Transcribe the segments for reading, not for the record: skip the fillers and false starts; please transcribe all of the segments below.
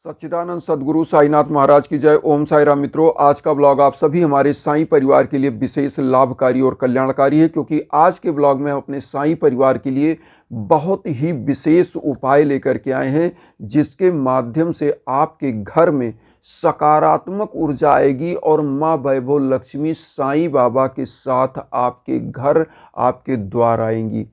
सच्चिदानंद सद्गुरु साईनाथ महाराज की जय। ओम साई राम। मित्रों, आज का ब्लॉग आप सभी हमारे साईं परिवार के लिए विशेष लाभकारी और कल्याणकारी है, क्योंकि आज के ब्लॉग में हम अपने साईं परिवार के लिए बहुत ही विशेष उपाय लेकर के आए हैं, जिसके माध्यम से आपके घर में सकारात्मक ऊर्जा आएगी और माँ वैभव लक्ष्मी साईं बाबा के साथ आपके घर आपके द्वार आएंगी।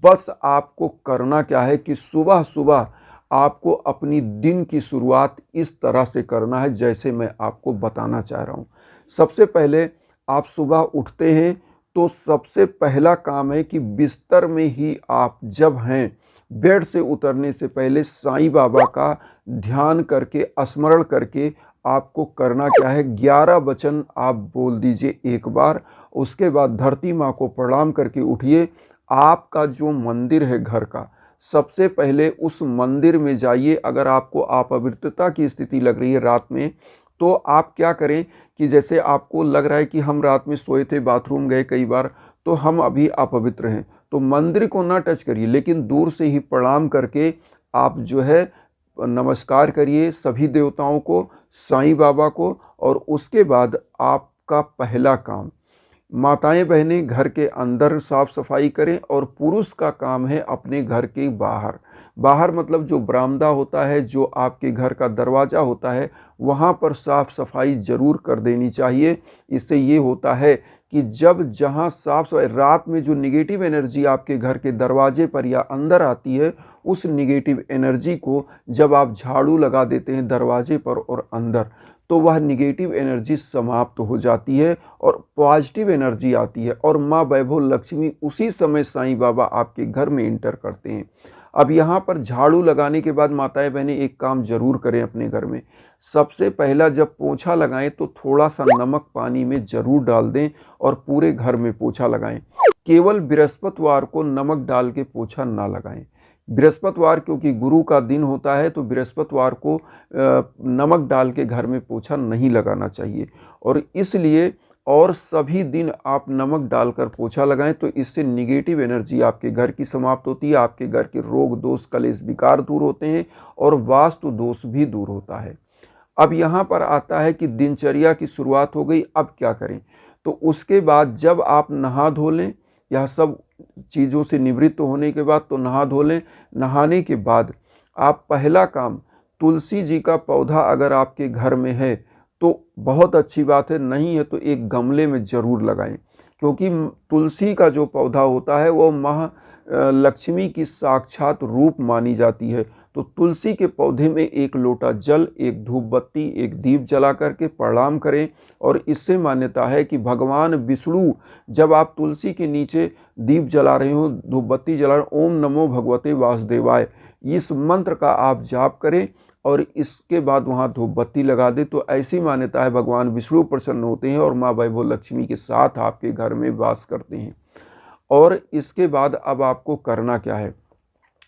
बस आपको करना क्या है कि सुबह सुबह आपको अपनी दिन की शुरुआत इस तरह से करना है जैसे मैं आपको बताना चाह रहा हूँ। सबसे पहले आप सुबह उठते हैं तो सबसे पहला काम है कि बिस्तर में ही आप जब हैं, बेड से उतरने से पहले साईं बाबा का ध्यान करके स्मरण करके आपको करना क्या है, 11 वचन आप बोल दीजिए एक बार। उसके बाद धरती माँ को प्रणाम करके उठिए। आपका जो मंदिर है घर का, सबसे पहले उस मंदिर में जाइए। अगर आपको अपवित्रता की स्थिति लग रही है रात में, तो आप क्या करें कि जैसे आपको लग रहा है कि हम रात में सोए थे, बाथरूम गए कई बार, तो हम अभी अपवित्र हैं, तो मंदिर को ना टच करिए, लेकिन दूर से ही प्रणाम करके आप जो है नमस्कार करिए सभी देवताओं को, साईं बाबा को। और उसके बाद आपका पहला काम, माताएं बहनें घर के अंदर साफ सफाई करें, और पुरुष का काम है अपने घर के बाहर। बाहर मतलब जो बरामदा होता है, जो आपके घर का दरवाज़ा होता है, वहाँ पर साफ सफाई ज़रूर कर देनी चाहिए। इससे ये होता है कि जब जहाँ साफ सफाई, रात में जो निगेटिव एनर्जी आपके घर के दरवाजे पर या अंदर आती है, उस निगेटिव एनर्जी को जब आप झाड़ू लगा देते हैं दरवाजे पर और अंदर, तो वह निगेटिव एनर्जी समाप्त हो जाती है और पॉजिटिव एनर्जी आती है, और माँ वैभव लक्ष्मी उसी समय साईं बाबा आपके घर में इंटर करते हैं। अब यहाँ पर झाड़ू लगाने के बाद माताएं बहनें एक काम जरूर करें अपने घर में। सबसे पहला जब पोछा लगाएं तो थोड़ा सा नमक पानी में जरूर डाल दें और पूरे घर में पोछा लगाएं। केवल बृहस्पतिवार को नमक डाल के पोछा ना लगाएं। बृहस्पतिवार क्योंकि गुरु का दिन होता है, तो बृहस्पतिवार को नमक डाल के घर में पोछा नहीं लगाना चाहिए। और इसलिए और सभी दिन आप नमक डालकर पोछा लगाएं, तो इससे निगेटिव एनर्जी आपके घर की समाप्त होती है, आपके घर के रोग दोष कलेश विकार दूर होते हैं और वास्तु दोष भी दूर होता है। अब यहाँ पर आता है कि दिनचर्या की शुरुआत हो गई, अब क्या करें। तो उसके बाद जब आप नहा धो लें, यह सब चीज़ों से निवृत्त होने के बाद तो नहा धो लें। नहाने के बाद आप पहला काम, तुलसी जी का पौधा अगर आपके घर में है तो बहुत अच्छी बात है, नहीं है तो एक गमले में ज़रूर लगाएं, क्योंकि तुलसी का जो पौधा होता है वो माँ लक्ष्मी की साक्षात रूप मानी जाती है। तो तुलसी के पौधे में एक लोटा जल, एक धूप बत्ती, एक दीप जला करके प्रणाम करें। और इससे मान्यता है कि भगवान विष्णु, जब आप तुलसी के नीचे दीप जला रहे हो, धूप बत्ती जला रहे हो, ओम नमो भगवते वासुदेवाय, इस मंत्र का आप जाप करें और इसके बाद वहाँ धूप बत्ती लगा दें, तो ऐसी मान्यता है भगवान विष्णु प्रसन्न होते हैं और माँ वैभव लक्ष्मी के साथ आपके घर में वास करते हैं। और इसके बाद अब आपको करना क्या है,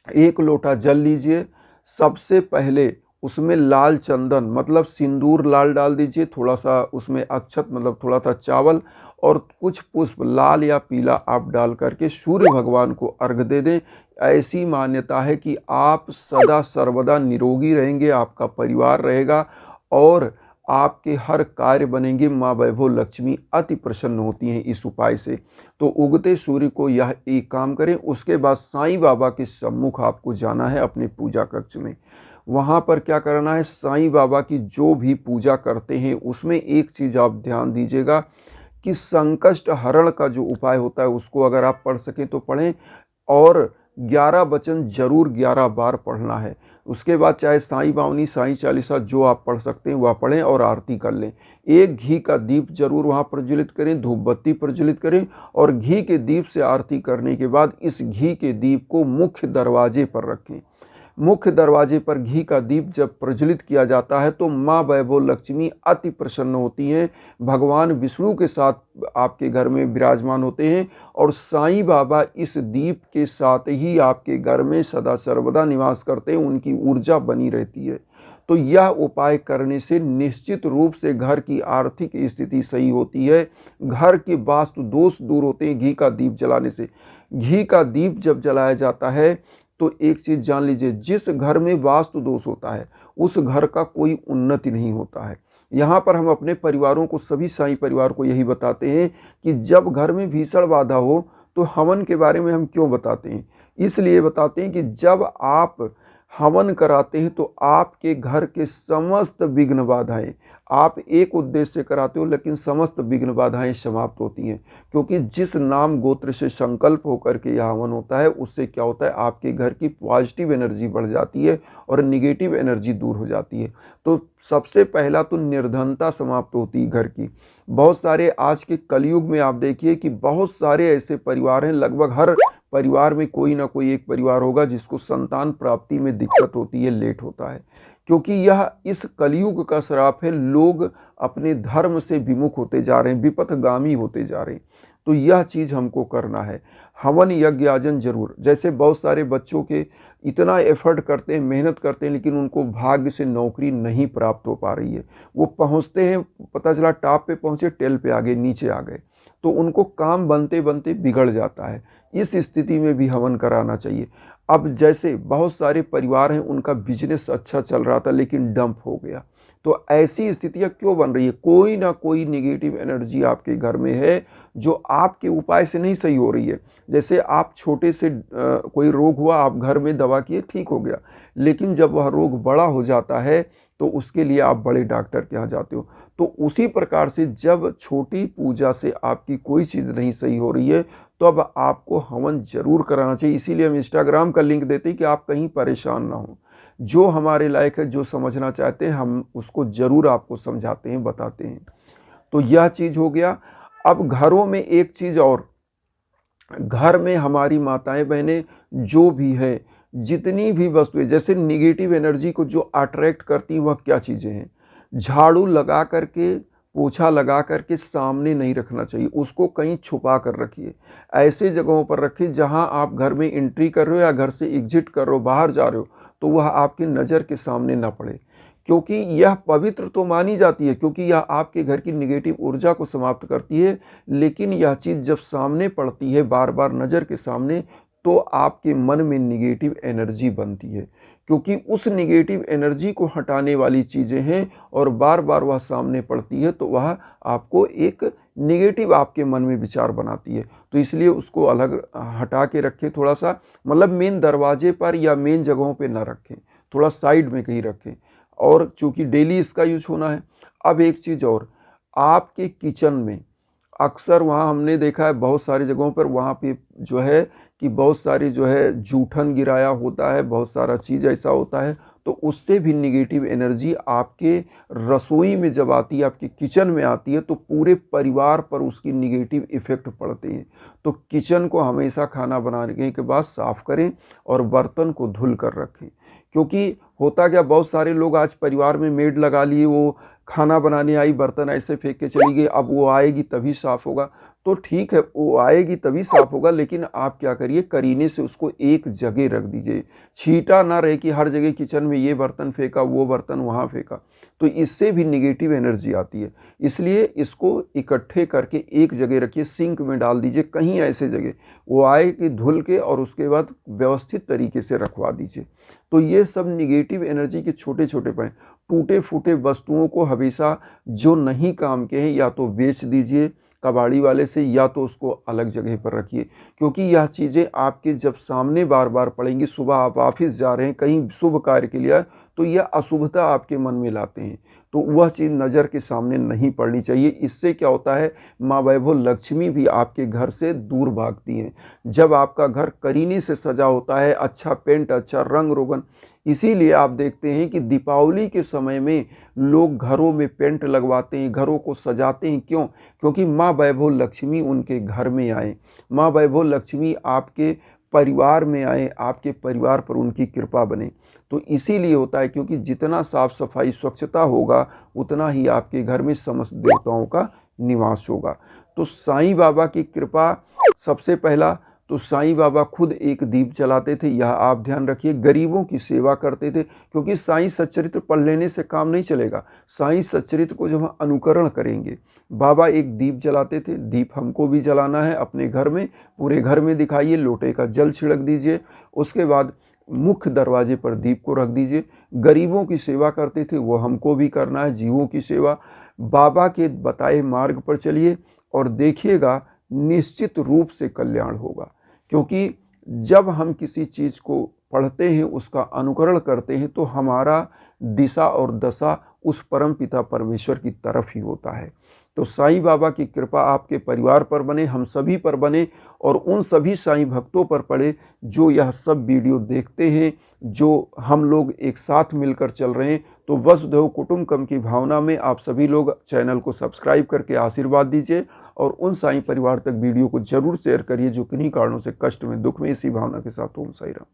एक लोटा जल लीजिए। सबसे पहले उसमें लाल चंदन मतलब सिंदूर लाल डाल दीजिए, थोड़ा सा उसमें अक्षत मतलब थोड़ा सा चावल और कुछ पुष्प लाल या पीला आप डाल करके सूर्य भगवान को अर्घ दे दें। ऐसी मान्यता है कि आप सदा सर्वदा निरोगी रहेंगे, आपका परिवार रहेगा और आपके हर कार्य बनेंगे। माँ वैभव लक्ष्मी अति प्रसन्न होती हैं इस उपाय से। तो उगते सूर्य को यह एक काम करें। उसके बाद साईं बाबा के सम्मुख आपको जाना है अपने पूजा कक्ष में। वहाँ पर क्या करना है, साईं बाबा की जो भी पूजा करते हैं उसमें एक चीज़ आप ध्यान दीजिएगा कि संकष्ट हरण का जो उपाय होता है उसको अगर आप पढ़ सकें तो पढ़ें, और 11 वचन जरूर 11 बार पढ़ना है। उसके बाद चाहे साईं बावनी, साईं चालीसा जो आप पढ़ सकते हैं वह पढ़ें और आरती कर लें। एक घी का दीप जरूर वहाँ प्रज्वलित करें, धूप बत्ती प्रज्वलित करें, और घी के दीप से आरती करने के बाद इस घी के दीप को मुख्य दरवाजे पर रखें। मुख्य दरवाजे पर घी का दीप जब प्रज्वलित किया जाता है तो माँ वैभव लक्ष्मी अति प्रसन्न होती हैं, भगवान विष्णु के साथ आपके घर में विराजमान होते हैं और साईं बाबा इस दीप के साथ ही आपके घर में सदा सर्वदा निवास करते हैं, उनकी ऊर्जा बनी रहती है। तो यह उपाय करने से निश्चित रूप से घर की आर्थिक स्थिति सही होती है, घर के वास्तु दोष दूर होते हैं घी का दीप जलाने से। घी का दीप जब जलाया जाता है तो एक चीज़ जान लीजिए, जिस घर में वास्तु दोष होता है उस घर का कोई उन्नति नहीं होता है। यहाँ पर हम अपने परिवारों को, सभी साईं परिवार को यही बताते हैं कि जब घर में भीषण बाधा हो तो हवन के बारे में हम क्यों बताते हैं? इसलिए बताते हैं कि जब आप हवन कराते हैं तो आपके घर के समस्त विघ्न बाधाएं, आप एक उद्देश्य से कराते हो लेकिन समस्त विघ्न बाधाएं समाप्त होती हैं। क्योंकि जिस नाम गोत्र से संकल्प होकर के यह हवन होता है उससे क्या होता है, आपके घर की पॉजिटिव एनर्जी बढ़ जाती है और निगेटिव एनर्जी दूर हो जाती है। तो सबसे पहला तो निर्धनता समाप्त होती है घर की। बहुत सारे आज के कलयुग में आप देखिए कि बहुत सारे ऐसे परिवार हैं, लगभग हर परिवार में कोई ना कोई एक परिवार होगा जिसको संतान प्राप्ति में दिक्कत होती है, लेट होता है। क्योंकि यह इस कलयुग का श्राप है। लोग अपने धर्म से विमुख होते जा रहे हैं, विपथगामी होते जा रहे हैं। तो यह चीज़ हमको करना है। हवन यज्ञ याजन जरूर। जैसे बहुत सारे बच्चों के इतना एफर्ट करते हैं, मेहनत करते हैं, लेकिन उनको भाग्य से नौकरी नहीं प्राप्त हो पा रही है। वो पहुंचते हैं, पता चला टॉप पे पहुंचे, टेल पे आ गए, नीचे आ गए, तो उनको काम बनते बनते बिगड़ जाता है। इस स्थिति में भी हवन कराना चाहिए। अब जैसे बहुत सारे परिवार हैं, उनका बिजनेस अच्छा चल रहा था लेकिन डंप हो गया, तो ऐसी स्थितियां क्यों बन रही है? कोई ना कोई निगेटिव एनर्जी आपके घर में है जो आपके उपाय से नहीं सही हो रही है। जैसे आप छोटे से कोई रोग हुआ, आप घर में दवा किए, ठीक हो गया, लेकिन जब वह रोग बड़ा हो जाता है तो उसके लिए आप बड़े डॉक्टर के यहाँ जाते हो। तो उसी प्रकार से जब छोटी पूजा से आपकी कोई चीज़ नहीं सही हो रही है तो अब आपको हवन जरूर कराना चाहिए। इसीलिए हम इंस्टाग्राम का लिंक देते हैं कि आप कहीं परेशान ना हो। जो हमारे लायक है, जो समझना चाहते हैं, हम उसको जरूर आपको समझाते हैं, बताते हैं। तो यह चीज़ हो गया। अब घरों में एक चीज़ और, घर में हमारी माताएं बहनें जो भी है, जितनी भी वस्तुएं जैसे निगेटिव एनर्जी को जो अट्रैक्ट करती हैं, वह क्या चीज़ें हैं? झाड़ू लगा करके, पोछा लगा करके सामने नहीं रखना चाहिए, उसको कहीं छुपा कर रखिए। ऐसे जगहों पर रखिए जहां आप घर में एंट्री कर रहे हो या घर से एग्जिट कर रहे हो, बाहर जा रहे हो, तो वह आपकी नज़र के सामने ना पड़े। क्योंकि यह पवित्र तो मानी जाती है, क्योंकि यह आपके घर की निगेटिव ऊर्जा को समाप्त करती है, लेकिन यह चीज़ जब सामने पड़ती है, बार बार नज़र के सामने, तो आपके मन में निगेटिव एनर्जी बनती है। क्योंकि उस निगेटिव एनर्जी को हटाने वाली चीज़ें हैं और बार बार वह सामने पड़ती है, तो वह आपको एक निगेटिव आपके मन में विचार बनाती है। तो इसलिए उसको अलग हटा के रखें, थोड़ा सा, मतलब मेन दरवाजे पर या मेन जगहों पे ना रखें, थोड़ा साइड में कहीं रखें। और चूँकि डेली इसका यूज होना है। अब एक चीज़ और, आपके किचन में अक्सर, वहाँ हमने देखा है बहुत सारी जगहों पर, वहाँ पे जो है कि बहुत सारी जो है जूठन गिराया होता है, बहुत सारा चीज़ ऐसा होता है, तो उससे भी निगेटिव एनर्जी आपके रसोई में जब आती है, आपके किचन में आती है, तो पूरे परिवार पर उसकी निगेटिव इफ़ेक्ट पड़ते हैं। तो किचन को हमेशा खाना बनाने के बाद साफ़ करें और बर्तन को धुल कर रखें। क्योंकि होता क्या, बहुत सारे लोग आज परिवार में मेड लगा लिए, वो खाना बनाने आई, बर्तन ऐसे फेंक के चली गई, अब वो आएगी तभी साफ़ होगा। तो ठीक है, वो आएगी तभी साफ़ होगा, लेकिन आप क्या करिए, करीने से उसको एक जगह रख दीजिए। छींटा ना रहे कि हर जगह किचन में ये बर्तन फेंका, वो बर्तन वहाँ फेंका, तो इससे भी निगेटिव एनर्जी आती है। इसलिए इसको इकट्ठे करके एक जगह रखिए, सिंक में डाल दीजिए, कहीं ऐसे जगह वो आए कि धुल के, और उसके बाद व्यवस्थित तरीके से रखवा दीजिए। तो ये सब निगेटिव एनर्जी के छोटे छोटे पॉइंट। टूटे फूटे वस्तुओं को हमेशा, जो नहीं काम के हैं, या तो बेच दीजिए कबाड़ी वाले से, या तो उसको अलग जगह पर रखिए। क्योंकि यह चीज़ें आपके जब सामने बार बार पड़ेंगी, सुबह आप ऑफिस जा रहे हैं, कहीं शुभ कार्य के लिए, तो यह अशुभता आपके मन में लाते हैं। तो वह चीज़ नज़र के सामने नहीं पड़नी चाहिए। इससे क्या होता है, माँ वैभव लक्ष्मी भी आपके घर से दूर भागती हैं। जब आपका घर करीने से सजा होता है, अच्छा पेंट, अच्छा रंग रोगन, इसीलिए आप देखते हैं कि दीपावली के समय में लोग घरों में पेंट लगवाते हैं, घरों को सजाते हैं। क्यों? क्योंकि माँ वैभव लक्ष्मी उनके घर में आए, माँ वैभव लक्ष्मी आपके परिवार में आए, आपके परिवार पर उनकी कृपा बने। तो इसीलिए होता है, क्योंकि जितना साफ सफाई स्वच्छता होगा, उतना ही आपके घर में समस्त देवताओं का निवास होगा। तो साईं बाबा की कृपा सबसे पहला, तो साईं बाबा खुद एक दीप जलाते थे, यह आप ध्यान रखिए। गरीबों की सेवा करते थे, क्योंकि साईं सच्चरित्र पढ़ लेने से काम नहीं चलेगा। साईं सच्चरित्र को जब हम अनुकरण करेंगे, बाबा एक दीप जलाते थे। दीप हमको भी जलाना है अपने घर में, पूरे घर में दिखाइए, लोटे का जल छिड़क दीजिए। उसके बाद मुख्य दरवाजे पर दीप को रख दीजिए। गरीबों की सेवा करते थे, वो हमको भी करना है, जीवों की सेवा। बाबा के बताए मार्ग पर चलिए और देखिएगा निश्चित रूप से कल्याण होगा। क्योंकि जब हम किसी चीज़ को पढ़ते हैं, उसका अनुकरण करते हैं, तो हमारा दिशा और दशा उस परम पिता परमेश्वर की तरफ ही होता है। तो साईं बाबा की कृपा आपके परिवार पर बने, हम सभी पर बने, और उन सभी साईं भक्तों पर पड़े जो यह सब वीडियो देखते हैं, जो हम लोग एक साथ मिलकर चल रहे हैं। तो वसुधैव कुटुंबकम की भावना में आप सभी लोग चैनल को सब्सक्राइब करके आशीर्वाद दीजिए, और उन साईं परिवार तक वीडियो को जरूर शेयर करिए जो किन्हीं कारणों से कष्ट में, दुख में। इसी भावना के साथ ओम साईं राम।